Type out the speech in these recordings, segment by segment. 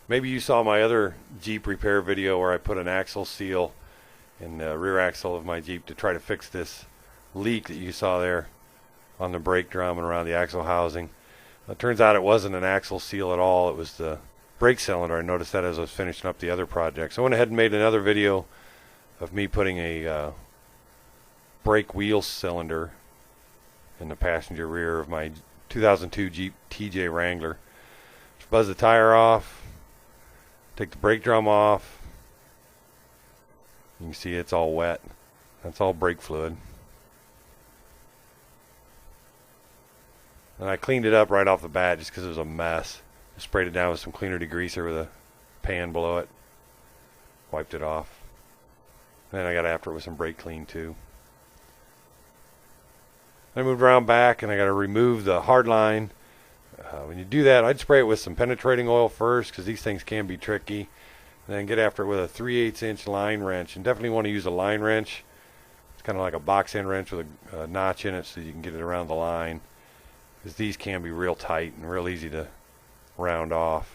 Maybe you saw my other Jeep repair video where I put an axle seal in the rear axle of my Jeep to try to fix this leak that you saw there on the brake drum and around the axle housing. It turns out it wasn't an axle seal at all. It was the brake cylinder. I noticed that as I was finishing up the other project. So I went ahead and made another video of me putting a brake wheel cylinder in the passenger rear of my 2002 Jeep TJ Wrangler. Just buzz the tire off, take the brake drum off. You can see it's all wet. That's all brake fluid. And I cleaned it up right off the bat just because it was a mess. I sprayed it down with some cleaner degreaser with a pan below it. Wiped it off. Then I got after it with some brake clean too. I moved around back and I got to remove the hard line. When you do that, I'd spray it with some penetrating oil first because these things can be tricky. And then get after it with a 3/8 inch line wrench. And definitely want to use a line wrench. It's kind of like a box end wrench with a notch in it so you can get it around the line. Because these can be real tight and real easy to round off.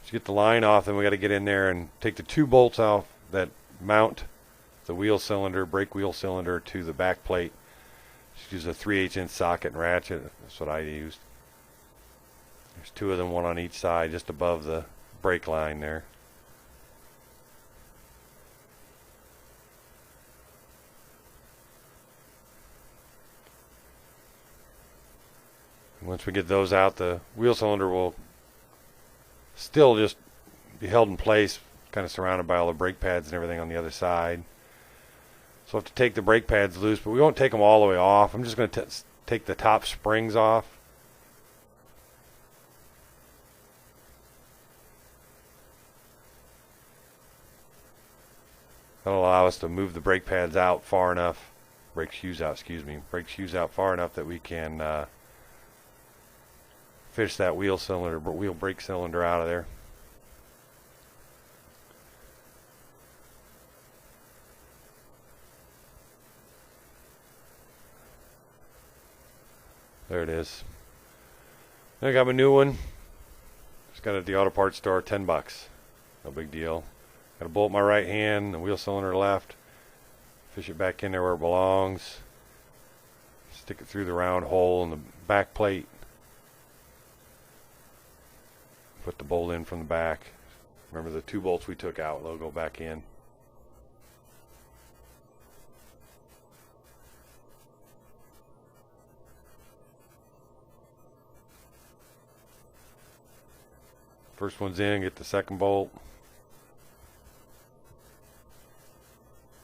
To get the line off, then we got to get in there and take the 2 bolts off that mount the wheel cylinder, brake wheel cylinder to the back plate. Just use a 3/8 inch socket and ratchet. That's what I used. There's 2 of them, one on each side, just above the brake line there. And once we get those out, the wheel cylinder will still just be held in place, kind of surrounded by all the brake pads and everything on the other side. So I have to take the brake pads loose, but we won't take them all the way off. I'm just going to take the top springs off. That'll allow us to move the brake pads out far enough, brake shoes out far enough that we can fish that wheel brake cylinder out of there. There it is. I got my new one. Just got it at the auto parts store, $10. No big deal. Got a bolt in my right hand, the wheel cylinder left. Fish it back in there where it belongs. Stick it through the round hole in the back plate. Put the bolt in from the back. Remember the 2 bolts we took out, they'll go back in. First one's in, get the second bolt.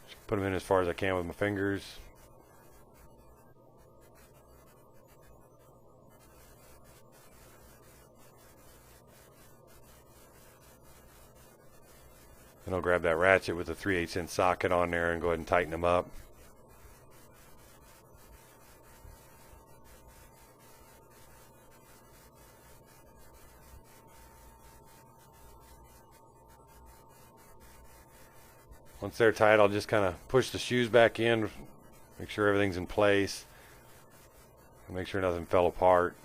Just put them in as far as I can with my fingers. Then I'll grab that ratchet with the 3/8 inch socket on there and go ahead and tighten them up. Once they're tight, I'll just kind of push the shoes back in, make sure everything's in place, and make sure nothing fell apart.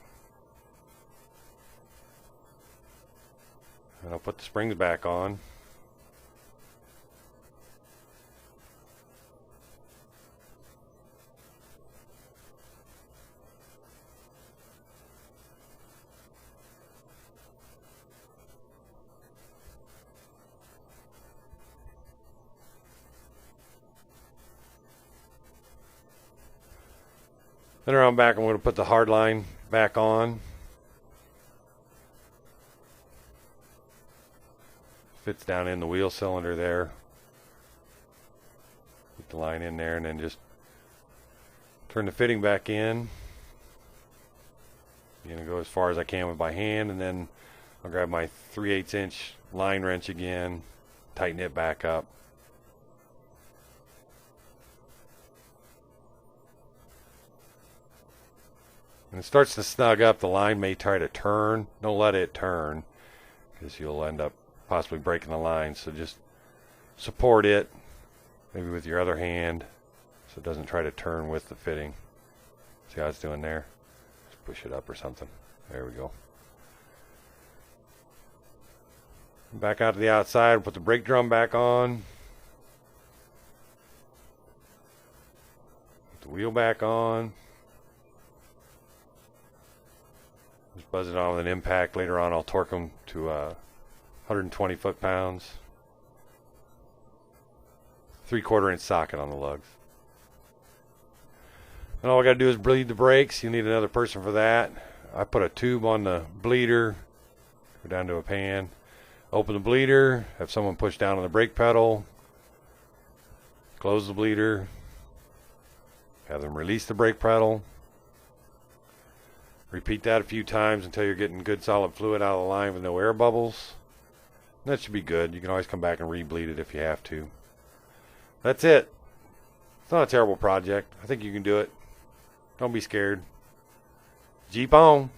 And I'll put the springs back on. Then around back, I'm going to put the hard line back on. Fits down in the wheel cylinder there. Put the line in there and then just turn the fitting back in. I'm going to go as far as I can with my hand, and then I'll grab my 3/8 inch line wrench again, tighten it back up. When it starts to snug up, the line may try to turn. Don't let it turn, because you'll end up possibly breaking the line. So just support it, maybe with your other hand, so it doesn't try to turn with the fitting. See how it's doing there? Just push it up or something. There we go. Back out to the outside, put the brake drum back on. Put the wheel back on. Just buzz it on with an impact. Later on I'll torque them to 120 foot-pounds. 3/4 inch socket on the lugs. And all I got to do is bleed the brakes. You need another person for that. I put a tube on the bleeder. Go down to a pan. Open the bleeder. Have someone push down on the brake pedal. Close the bleeder. Have them release the brake pedal. Repeat that a few times until you're getting good solid fluid out of the line with no air bubbles. And that should be good. You can always come back and re-bleed it if you have to. That's it. It's not a terrible project. I think you can do it. Don't be scared. Jeep on.